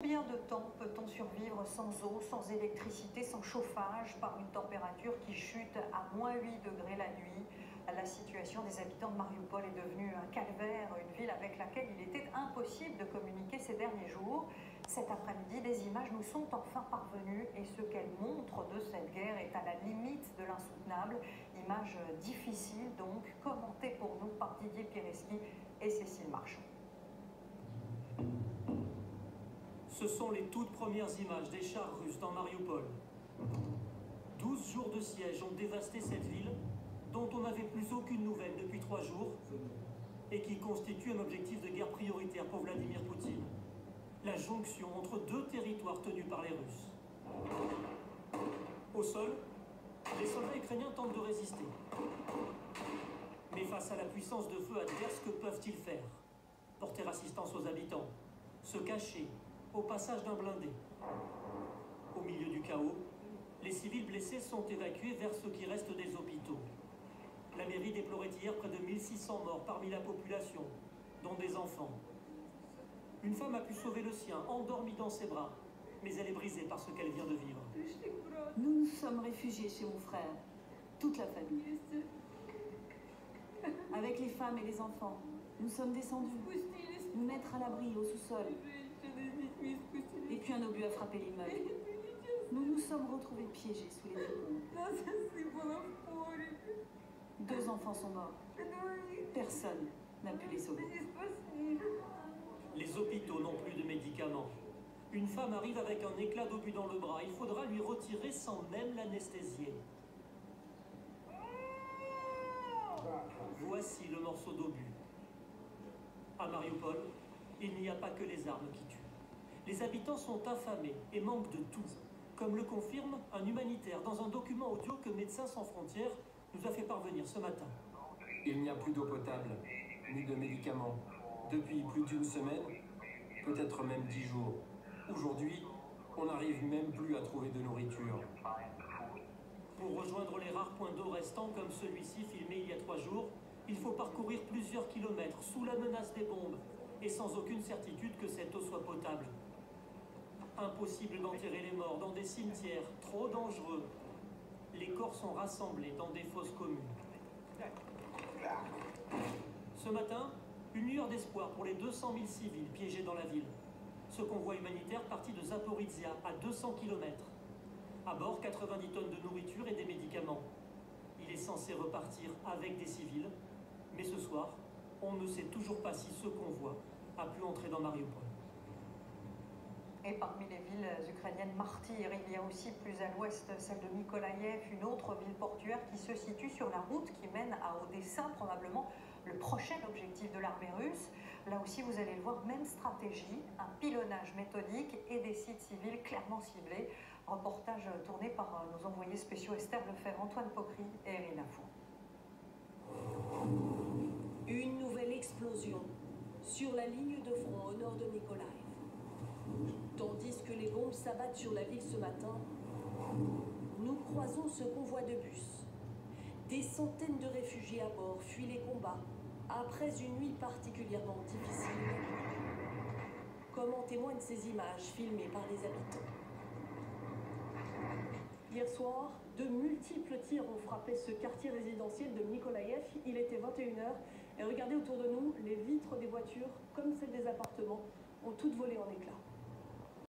Combien de temps peut-on survivre sans eau, sans électricité, sans chauffage, par une température qui chute à -8 degrés la nuit? La situation des habitants de Mariupol est devenue un calvaire, une ville avec laquelle il était impossible de communiquer ces derniers jours. Cet après-midi, des images nous sont enfin parvenues et ce qu'elles montrent de cette guerre est à la limite de l'insoutenable. Images difficiles donc, commentées pour nous par Didier Pireski et Cécile Marchand. Ce sont les toutes premières images des chars russes dans Mariupol. 12 jours de siège ont dévasté cette ville, dont on n'avait plus aucune nouvelle depuis 3 jours, et qui constitue un objectif de guerre prioritaire pour Vladimir Poutine. La jonction entre deux territoires tenus par les Russes. Au sol, les soldats ukrainiens tentent de résister. Mais face à la puissance de feu adverse, que peuvent-ils faire? Porter assistance aux habitants, se cacher au passage d'un blindé. Au milieu du chaos, les civils blessés sont évacués vers ce qui reste des hôpitaux. La mairie déplorait hier près de 1600 morts parmi la population, dont des enfants. Une femme a pu sauver le sien, endormi dans ses bras, mais elle est brisée par ce qu'elle vient de vivre. Nous nous sommes réfugiés chez mon frère, toute la famille. Avec les femmes et les enfants, nous sommes descendus, nous mettre à l'abri au sous-sol. Et puis un obus a frappé l'immeuble. Nous nous sommes retrouvés piégés sous les décombres. 2 enfants sont morts. Personne n'a pu les sauver. Les hôpitaux n'ont plus de médicaments. Une femme arrive avec un éclat d'obus dans le bras. Il faudra lui retirer sans même l'anesthésier. Voici le morceau d'obus. À Mariupol, il n'y a pas que les armes qui tuent. Les habitants sont affamés et manquent de tout, comme le confirme un humanitaire dans un document audio que Médecins sans frontières nous a fait parvenir ce matin. Il n'y a plus d'eau potable, ni de médicaments, depuis plus d'1 semaine, peut-être même 10 jours. Aujourd'hui, on n'arrive même plus à trouver de nourriture. Pour rejoindre les rares points d'eau restants comme celui-ci filmé il y a 3 jours, il faut parcourir plusieurs kilomètres sous la menace des bombes et sans aucune certitude que cette eau soit potable. Impossible d'enterrer les morts dans des cimetières trop dangereux. Les corps sont rassemblés dans des fosses communes. Ce matin, une lueur d'espoir pour les 200 000 civils piégés dans la ville. Ce convoi humanitaire parti de Zaporizhia, à 200 km. À bord, 90 tonnes de nourriture et des médicaments. Il est censé repartir avec des civils, mais ce soir, on ne sait toujours pas si ce convoi a pu entrer dans Mariupol. Et parmi les villes ukrainiennes martyres, il y a aussi plus à l'ouest celle de Mykolaïev, une autre ville portuaire qui se situe sur la route qui mène à Odessa, probablement le prochain objectif de l'armée russe. Là aussi, vous allez le voir, même stratégie, un pilonnage méthodique et des sites civils clairement ciblés. Reportage tourné par nos envoyés spéciaux Esther Lefebvre, Antoine Pocry et Irina Fou. Une nouvelle explosion sur la ligne de front au nord de Mykolaïev. Tandis que les bombes s'abattent sur la ville ce matin, nous croisons ce convoi de bus. Des centaines de réfugiés à bord fuient les combats après une nuit particulièrement difficile, comme en témoignent ces images filmées par les habitants. Hier soir, de multiples tirs ont frappé ce quartier résidentiel de Mykolaïev. Il était 21 h et regardez autour de nous, les vitres des voitures, comme celles des appartements, ont toutes volé en éclats.